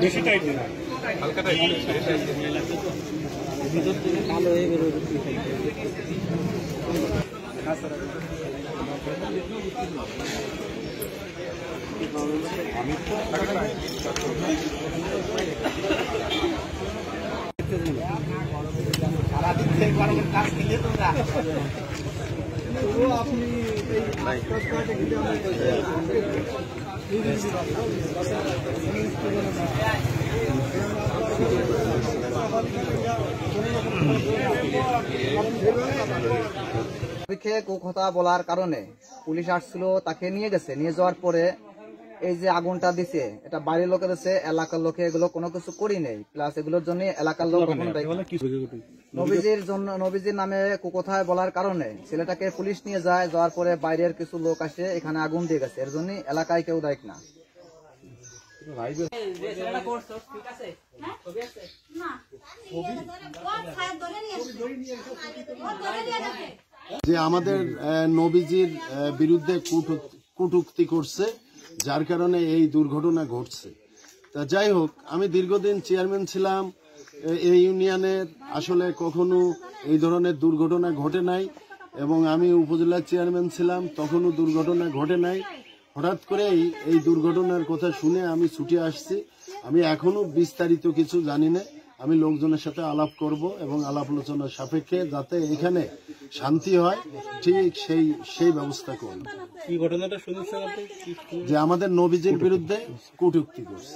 বেশি টাইট না, হালকা টাইট, ভিতর থেকে কালো হয়ে বের হচ্ছে। আমি তো সারাদিন থেকে গরমের কাজ খেলে তোমরা আপনি কথা বলার কারণে পুলিশ আসছিল, তাকে নিয়ে গেছে। নিয়ে যাওয়ার পরে এই যে আগুনটা দিছে, এটা বাড়ির লোকে দিচ্ছে, এলাকার লোকে এগুলো কোনো কিছু করি নেই। প্লাস এগুলোর জন্য এলাকার লোক নবীজির নামে কুকথায় বলার কারণে ছেলেটাকে পুলিশ নিয়ে যায়। যাওয়ার পরে বাইরের কিছু লোক আসে, এখানে আগুন দিয়ে গেছে। এর জন্য এলাকায় কেউ দায়ী না। যে আমাদের নবীজির বিরুদ্ধে কটূক্তি করছে, যার কারণে এই দুর্ঘটনা ঘটছে। তা যাই হোক, আমি দীর্ঘদিন চেয়ারম্যান ছিলাম এই ইউনিয়নের, আসলে কখনো এই ধরনের দুর্ঘটনা ঘটে নাই। এবং আমি উপজেলার চেয়ারম্যান ছিলাম, তখনও দুর্ঘটনা ঘটে নাই। হঠাৎ করেই এই দুর্ঘটনার কথা শুনে আমি ছুটে আসছি। আমি এখনো বিস্তারিত কিছু জানি না। আমি লোকজনের সাথে আলাপ করব এবং আলাপ আলোচনার সাপেক্ষে যাতে এখানে শান্তি হয়, ঠিক সেই ব্যবস্থা করব। কি ঘটনাটা শুনেছেন আপনি? যে আমাদের নবীজির বিরুদ্ধে কটূক্তি করছে।